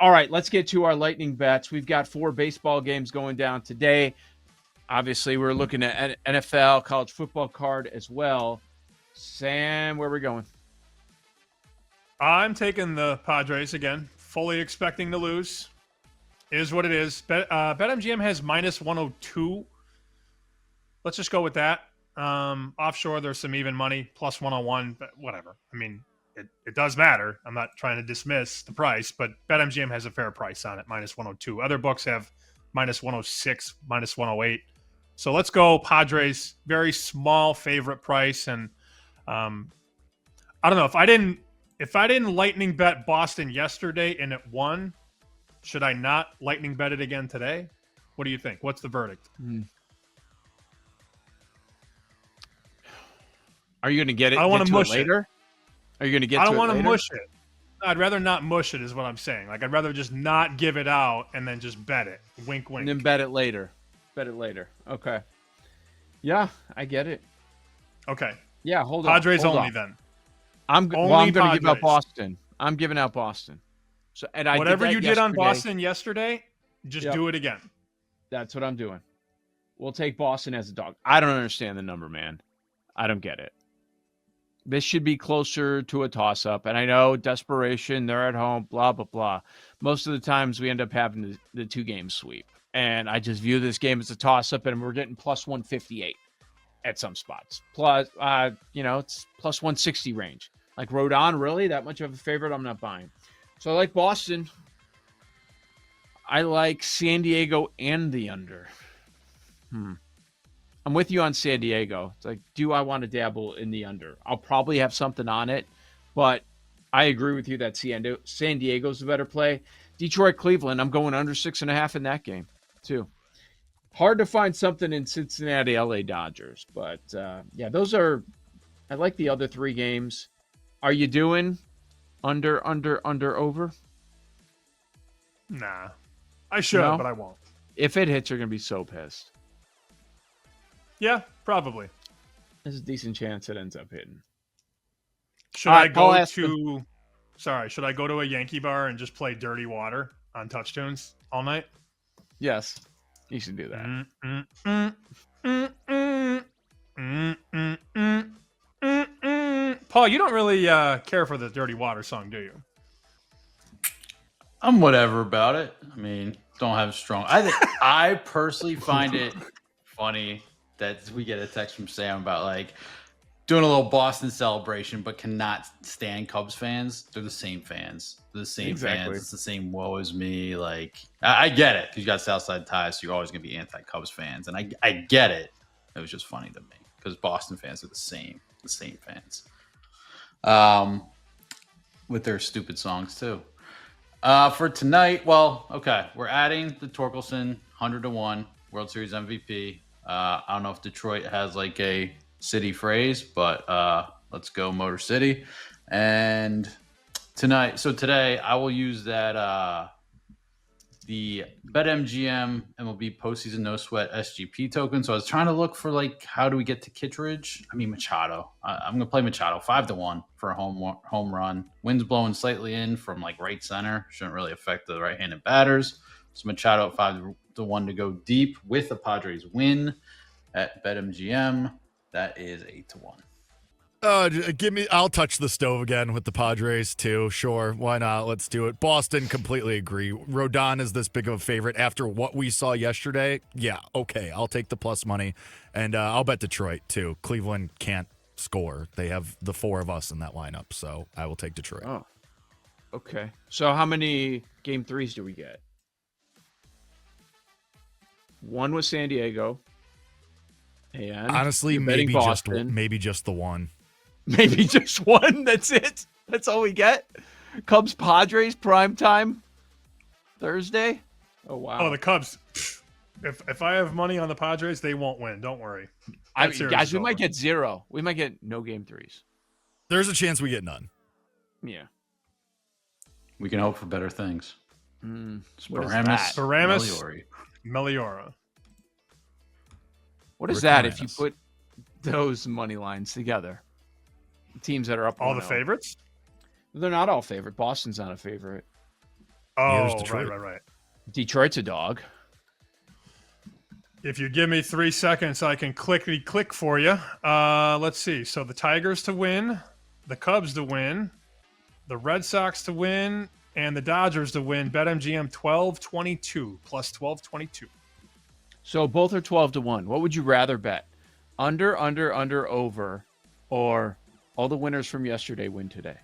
All right, let's get to our lightning bets. We've got 4 baseball games going down today. Obviously, we're looking at NFL, college football card as well. Sam, where are we going? I'm taking the Padres again, fully expecting to lose. Is what it is. BetMGM has minus 102. Let's just go with that. Offshore, there's some even money, plus 101, but whatever. I mean, it does matter. I'm not trying to dismiss the price, but BetMGM has a fair price on it, minus 102. Other books have minus 106, minus 108. So let's go Padres. Very small favorite price, and I don't know if I didn't lightning bet Boston yesterday and it won. Should I not lightning bet it again today? What do you think? What's the verdict? Are you going to get it? I want to mush later. Are you going to get? I don't want to mush it. I'd rather not mush it, is what I'm saying. Like I'd rather just not give it out and then just bet it. Wink, wink. And then bet it later. Bet it later. Okay. Yeah, I get it. Okay. Yeah, hold on. Padres hold only on. then. I'm going to give out Boston. I'm giving out Boston. So, and I whatever you did on yesterday. Boston yesterday, just do it again. That's what I'm doing. We'll take Boston as a dog. I don't understand the number, man. I don't get it. This should be closer to a toss-up. And I know desperation, they're at home, blah, blah, blah. Most of the times we end up having the 2-game sweep. And I just view this game as a toss-up, and we're getting plus 158 at some spots. Plus, it's plus 160 range. Like Rodon, really? That much of a favorite? I'm not buying. So I like Boston. I like San Diego and the under. I'm with you on San Diego. It's like, do I want to dabble in the under? I'll probably have something on it, but I agree with you that San Diego's a better play. Detroit, Cleveland, I'm going under 6.5 in that game, too. Hard to find something in Cincinnati, LA Dodgers, but those are. I like the other 3 games. Are you doing under, over? Nah, I should, but I won't. If it hits, you're gonna be so pissed. Yeah, probably. There's a decent chance it ends up hitting. Should I go to a Yankee bar and just play Dirty Water on Touch Tunes all night? Yes, you should do that. Paul, you don't really care for the Dirty Water song, do you? I'm whatever about it. I mean, don't have strong. I personally find it funny that we get a text from Sam about like doing a little Boston celebration, but cannot stand Cubs fans. They're the same fans. They're the same fans. It's the same woe is me. Like I get it because you got Southside ties, so you're always gonna be anti-Cubs fans, and I get it. It was just funny to me because Boston fans are the same fans. With their stupid songs too. For tonight, we're adding the Torkelson 100-1 World Series MVP. I don't know if Detroit has like a city phrase, but let's go Motor City. And today I will use that the BetMGM MLB postseason no sweat SGP token. So I was trying to look for like how do we get to Kittredge? I mean Machado. I'm gonna play Machado 5-1 for a home run. Wind's blowing slightly in from like right center. Shouldn't really affect the right-handed batters. So Machado at 5-1 to go deep with the Padres win at BetMGM. That is 8-1. I'll touch the stove again with the Padres too. Sure, why not? Let's do it. Boston, completely agree. Rodon is this big of a favorite after what we saw yesterday. Yeah, okay, I'll take the plus money, and I'll bet Detroit too. Cleveland can't score. They have the 4 of us in that lineup, so I will take Detroit. Oh, okay. So how many game 3s do we get? One with San Diego. And honestly, maybe just the one. Maybe just one. That's it. That's all we get. Cubs Padres primetime Thursday. Oh wow. Oh, the Cubs. If I have money on the Padres, they won't win. Don't worry. Guys, we might get 0. We might get no game 3s. There's a chance we get none. Yeah. We can hope for better things. Paramus Meliora. What is that if you put those money lines together? Teams that are up. All the favorites? They're not all favorite. Boston's not a favorite. Neither's Oh, Detroit. right. Detroit's a dog. If you give me 3 seconds, I can click for you. Let's see. So the Tigers to win, the Cubs to win, the Red Sox to win, and the Dodgers to win. BetMGM 12-22 plus 12-22. So both are 12-1. What would you rather bet? Under, over, or all the winners from yesterday win today?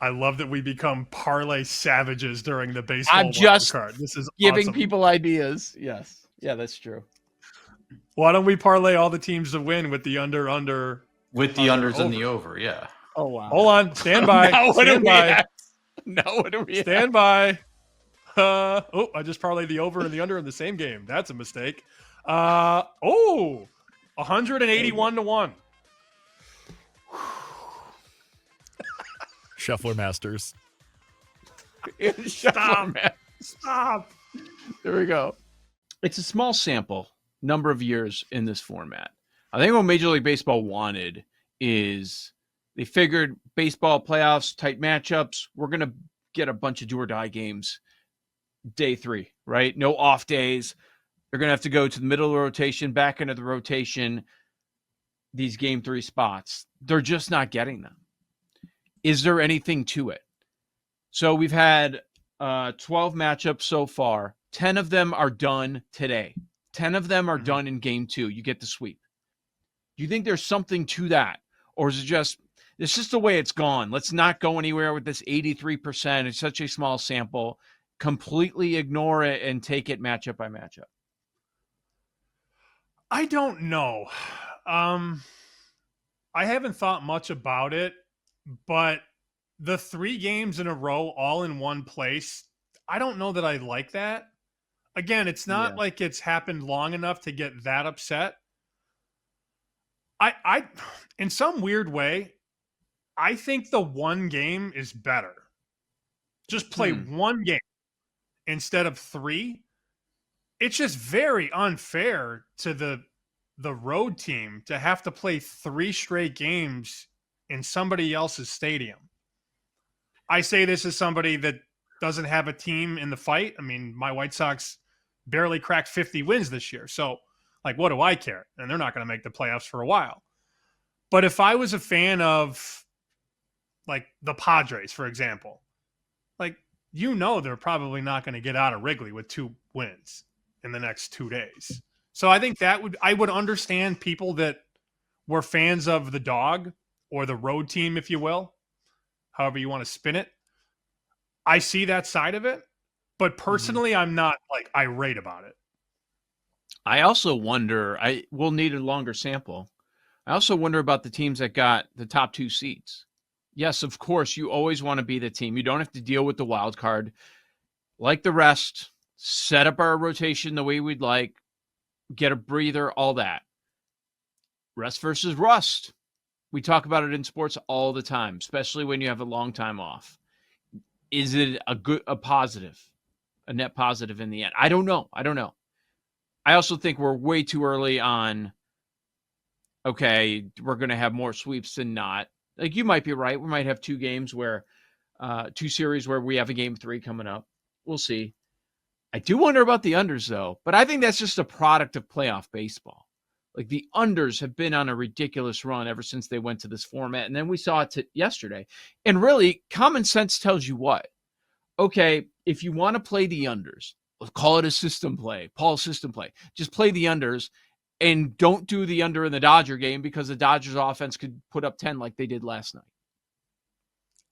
I love that we become parlay savages during the baseball I'm just wild card. This is giving awesome. people ideas. Yes. Yeah, that's true. Why don't we parlay all the teams to win with the under? With the unders and the over, yeah. Oh, wow. Hold on. Stand by. Now what do Stand we by. have? Now what do we have? Stand by. I just parlayed the over and the under in the same game. That's a mistake. 181-1. Shuffler Masters. Stop. Stop. There we go. It's a small sample number of years in this format. I think what Major League Baseball wanted is they figured baseball playoffs, tight matchups, we're going to get a bunch of do or die games day 3, right? No off days. They're going to have to go to the middle of the rotation, back into the rotation, these game 3 spots. They're just not getting them. Is there anything to it? So we've had 12 matchups so far. 10 of them are done today. 10 of them are done in game 2. You get the sweep. Do you think there's something to that? Or is it just, it's just the way it's gone? Let's not go anywhere with this 83%. It's such a small sample. Completely ignore it and take it matchup by matchup. I don't know. I haven't thought much about it, but the 3 games in a row all in one place, I don't know that I like that. Again, it's not like it's happened long enough to get that upset. I in some weird way, I think the one game is better. Just play one game instead of 3. It's just very unfair to the road team to have to play 3 straight games in somebody else's stadium. I say this as somebody that doesn't have a team in the fight. I mean, my White Sox barely cracked 50 wins this year. So, like, what do I care? And they're not going to make the playoffs for a while. But if I was a fan of, like, the Padres, for example, like, they're probably not going to get out of Wrigley with 2 wins in the next 2 days. So I think I would understand people that were fans of the dog or the road team, if you will, however you want to spin it. I see that side of it, but personally, I'm not like irate about it. I also wonder, we'll need a longer sample. I also wonder about the teams that got the top 2 seeds. Yes, of course, you always want to be the team. You don't have to deal with the wild card. Like the rest, set up our rotation the way we'd like, get a breather, all that. Rest versus rust. We talk about it in sports all the time, especially when you have a long time off. Is it a positive, a net positive in the end? I don't know. I also think we're way too early on, okay, we're going to have more sweeps than not. Like, you might be right. We might have 2 games where, 2 series where we have a game 3 coming up. We'll see. I do wonder about the unders, though. But I think that's just a product of playoff baseball. Like, the unders have been on a ridiculous run ever since they went to this format. And then we saw it yesterday. And really, common sense tells you what? Okay, if you want to play the unders, let's call it a system play, Paul's system play. Just play the unders and don't do the under in the Dodger game because the Dodgers offense could put up 10 like they did last night.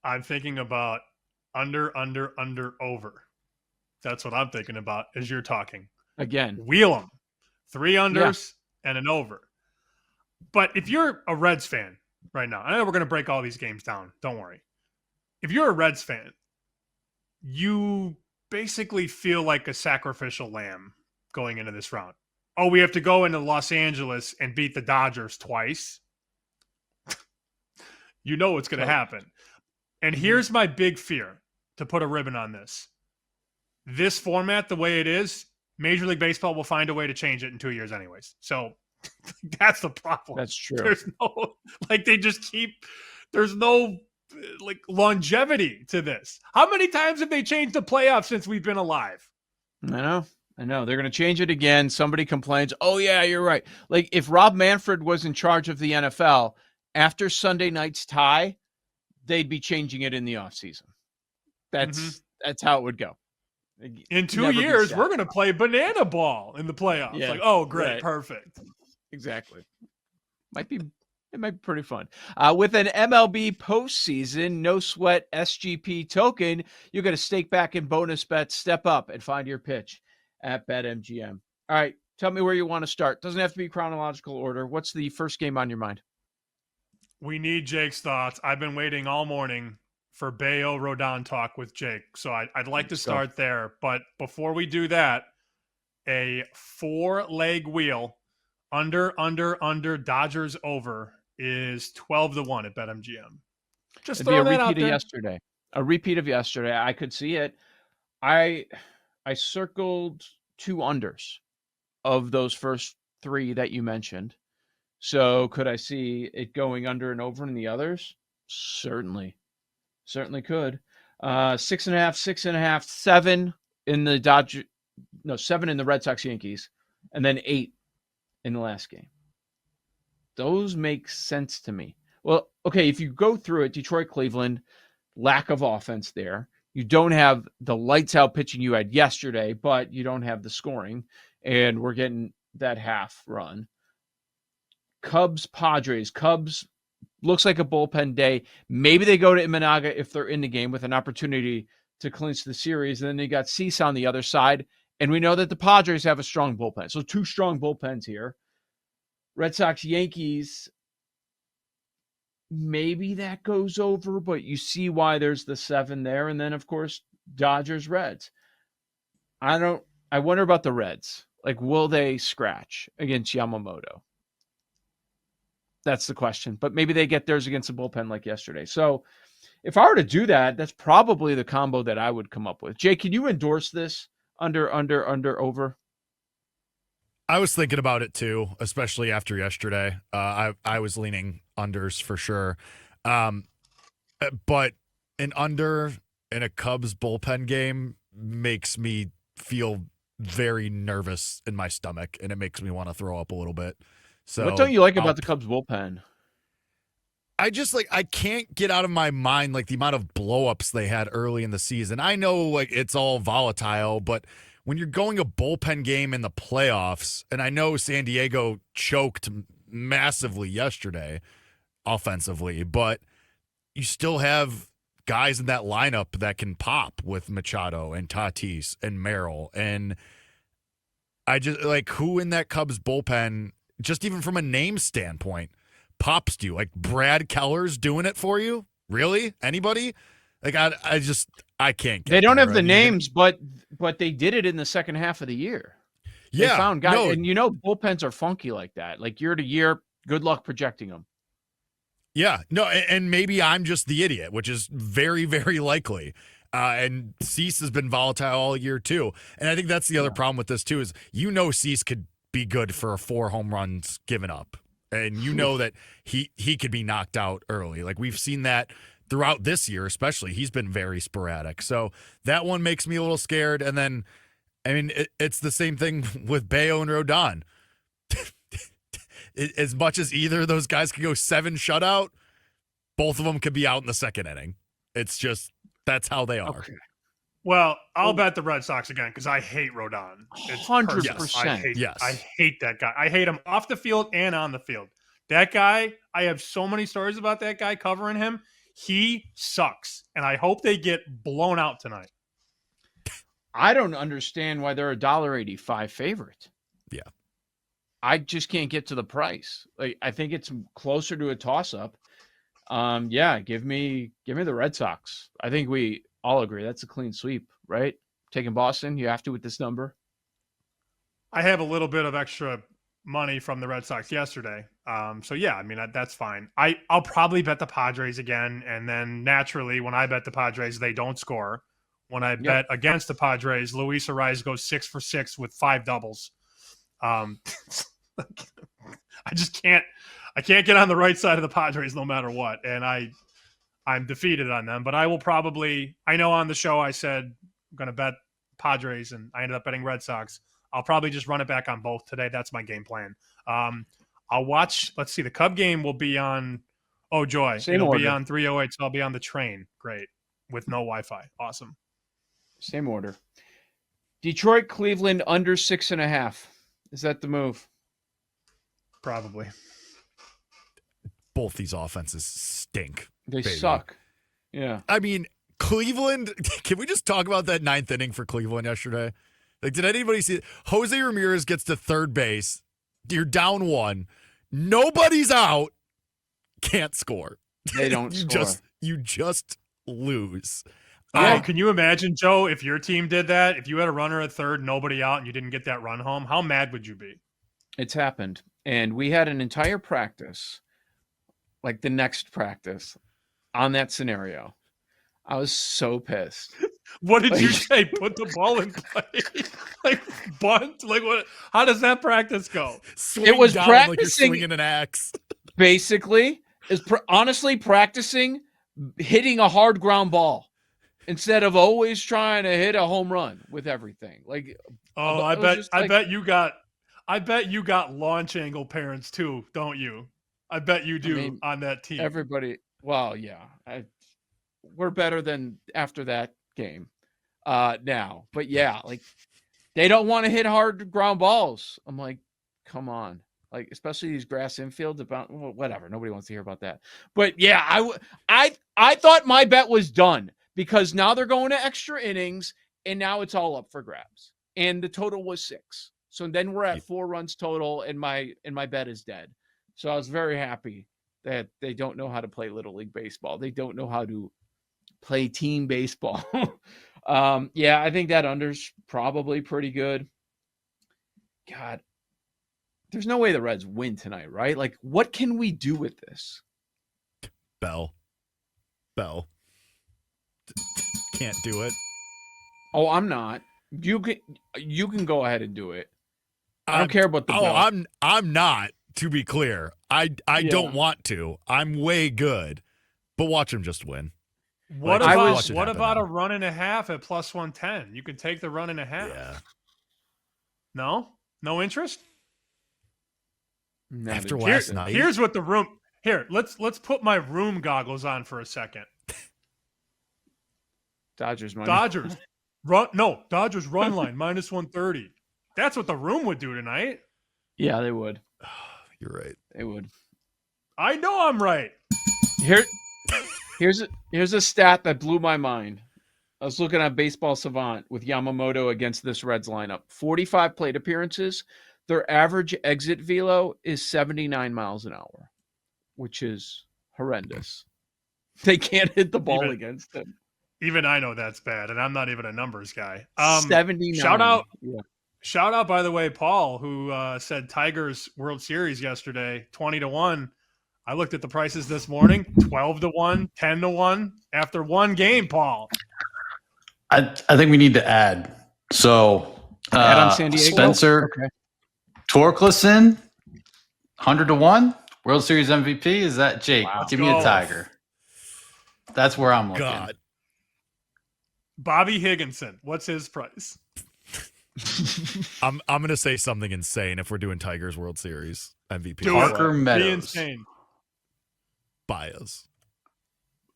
I'm thinking about under, over. That's what I'm thinking about as you're talking. Again. Wheel them. 3 unders and an over. But if you're a Reds fan right now, I know we're going to break all these games down. Don't worry. If you're a Reds fan, you basically feel like a sacrificial lamb going into this round. Oh, we have to go into Los Angeles and beat the Dodgers twice. You know what's going to happen. And here's my big fear, to put a ribbon on this. This format, the way it is, Major League Baseball will find a way to change it in 2 years anyways. So that's the problem. That's true. There's no, like, they just keep, there's no like longevity to this. How many times have they changed the playoffs since we've been alive? I know. They're going to change it again. Somebody complains, oh, yeah, you're right. Like, if Rob Manfred was in charge of the NFL, after Sunday night's tie, they'd be changing it in the offseason. That's how it would go. In 2 years, we're going to play banana ball in the playoffs. Yeah, like, oh, great, right. perfect. Exactly. It might be pretty fun. With an MLB postseason, no sweat SGP token, you're going to stake back in bonus bets, step up, and find your pitch at BetMGM. All right, tell me where you want to start. Doesn't have to be chronological order. What's the first game on your mind? We need Jake's thoughts. I've been waiting all morning for Bayo Rodon talk with Jake. So I'd like to start there. But before we do that, a 4-leg wheel under Dodgers over is 12-1 at BetMGM. Just It'd be a throw that out repeat of there. yesterday. A repeat of yesterday. I could see it. I circled 2 unders of those first 3 that you mentioned. So could I see it going under and over in the others? Certainly could. 6.5, 7 in the 7 in the Red Sox Yankees, and then 8 in the last game. Those make sense to me. Well, okay, if you go through it, Detroit, Cleveland, lack of offense there. You don't have the lights out pitching you had yesterday, but you don't have the scoring, and we're getting that half run. Cubs, Padres. Cubs looks like a bullpen day. Maybe they go to Imanaga if they're in the game with an opportunity to clinch the series. And then you got Cease on the other side. And we know that the Padres have a strong bullpen. So 2 strong bullpens here. Red Sox, Yankees. Maybe that goes over, but you see why there's the 7 there. And then, of course, Dodgers, Reds. I wonder about the Reds. Like, will they scratch against Yamamoto? That's the question. But maybe they get theirs against a bullpen like yesterday. So if I were to do that, that's probably the combo that I would come up with. Jay, can you endorse this under, over? I was thinking about it too, especially after yesterday. I was leaning unders for sure. But an under in a Cubs bullpen game makes me feel very nervous in my stomach, and it makes me want to throw up a little bit. So what don't you like about the Cubs bullpen? I just I can't get out of my mind the amount of blowups they had early in the season. I know it's all volatile, but when you're going a bullpen game in the playoffs, and I know San Diego choked massively yesterday offensively, but you still have guys in that lineup that can pop with Machado and Tatis and Merrill. And I just who in that Cubs bullpen, just even from a name standpoint, pops to you? Brad Keller's doing it for you? Really? Anybody? I can't get They don't there. have the names, but they did it in the second half of the year. Yeah. They found guys, and bullpens are funky like that. Year to year, good luck projecting them. Yeah. No, and maybe I'm just the idiot, which is very, very likely. And Cease has been volatile all year too. And I think that's the other problem with this too is Cease could be good for 4 home runs given up. And that he could be knocked out early. We've seen that throughout this year, especially. He's been very sporadic. So that one makes me a little scared. And then, it's the same thing with Bayo and Rodon. As much as either of those guys could go 7 shutout, both of them could be out in the second inning. It's just, that's how they are. Okay. Well, I'll bet the Red Sox again because I hate Rodon. 100%. I hate that guy. I hate him off the field and on the field. That guy, I have so many stories about that guy covering him. He sucks, and I hope they get blown out tonight. I don't understand why they're $1.85 favorite. Yeah. I just can't get to the price. I think it's closer to a toss-up. Give me the Red Sox. I think we all agree that's a clean sweep, right? Taking Boston, you have to with this number. I have a little bit of extra money from the Red Sox yesterday. That's fine. I'll probably bet the Padres again, and then naturally when I bet the Padres, they don't score. When I bet against the Padres, Luis Ariz goes 6 for 6 with 5 doubles. I just can't. I can't get on the right side of the Padres no matter what, and I I'm defeated on them. But I will probably, I know on the show I said I'm going to bet Padres, and I ended up betting Red Sox. I'll probably just run it back on both today. That's my game plan. I'll watch, let's see, the Cub game will be on, oh, joy. It'll be on 308, so I'll be on the train. Great. With no Wi-Fi. Awesome. Same order. Detroit, Cleveland, under 6.5. Is that the move? Probably. Both these offenses stink. They baby. suck. Yeah. I mean, Cleveland, can we just talk about that ninth inning for Cleveland yesterday? Like, did anybody see it? Jose Ramirez gets to third base. You're down 1. Nobody's out. Can't score. They don't score. You just lose. Oh, can you imagine, Joe, if your team did that? If you had a runner at third, nobody out, and you didn't get that run home, how mad would you be? It's happened. And we had an entire practice, like the next practice, on that scenario. I was so pissed. What did you say? Put the ball in play? Like bunt? Like what? How does that practice go? It was down practicing like you're swinging an axe. Basically, is honestly practicing hitting a hard ground ball instead of always trying to hit a home run with everything. Like, oh, I bet you got launch angle parents too, don't you? I bet you do on that team. Everybody. Well, yeah, we're better than after that game now. But yeah, like they don't want to hit hard ground balls. I'm like, come on. Like, especially these grass infields, about whatever. Nobody wants to hear about that. But yeah, I thought my bet was done because now they're going to extra innings and now it's all up for grabs. And the total was 6. So then we're at 4 runs total and my bet is dead. So I was very happy that they don't know how to play Little League baseball. They don't know how to play team baseball. Yeah, I think that under's probably pretty good. God, there's no way the Reds win tonight, right? Like, what can we do with this? Bell. Can't do it. Oh, I'm not. You can go ahead and do it. I don't care about the bell. I'm not, to be clear. I don't want to. I'm way good. But watch him just win. What about a run and a half at plus 110? You could take the run and a half. Yeah. No interest? After last night. Here's what the room. Here, let's put my room goggles on for a second. Dodgers money. Dodgers run line minus 130. That's what the room would do tonight. Yeah, they would. You're right. They would. I know I'm right. Here's a stat that blew my mind. I was looking at Baseball Savant with Yamamoto against this Reds lineup. 45 plate appearances. Their average exit velo is 79 miles an hour, which is horrendous. They can't hit the ball against them. Even I know that's bad, and I'm not even a numbers guy. 79. Shout out, by the way, Paul, who said Tigers World Series yesterday, 20-1. I looked at the prices this morning, 12-1, 10-1 after one game, Paul. I think we need to add. So add on San Diego? Spencer Torkelson, 100-1, World Series MVP. Is that Jake? Wow. Give me a Tiger. That's where I'm looking. God. Bobby Higginson, what's his price? I'm gonna say something insane if we're doing Tigers World Series MVP. Parker Be Meadows. insane. Baez.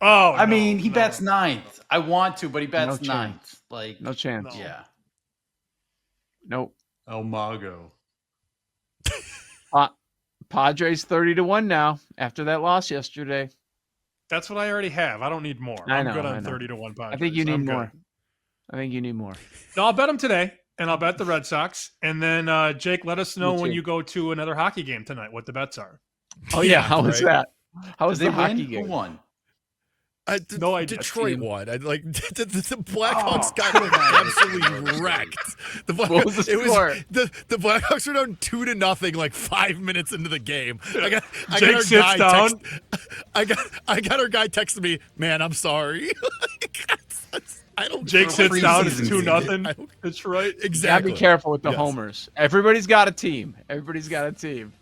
Oh, I mean, he bats ninth. I want to, but he bats No ninth. chance. Like, No chance. No. yeah. Nope. El Mago. Padres 30-1 now after that loss yesterday. That's what I already have. I don't need more. I I'm know, good I on know. 30-1 Padres. I think you need I'm good. more. I think you need more. No, I'll bet them today, and I'll bet the Red Sox. And then, Jake, let us know Me when too. you go to another hockey game tonight what the bets are. Oh yeah, how was that? How was Did the they hockey win? game? Who won? No idea. Detroit won. The Blackhawks got God. absolutely wrecked. What was the score? The Blackhawks were down 2-0 like 5 minutes into the game. I Jake got sits down. I got our guy texting me, man, I'm sorry. I don't. Jake sits down. It's preseason 2-0. That's right. Exactly. Gotta be careful with the Yes. homers. Everybody's got a team. Everybody's got a team.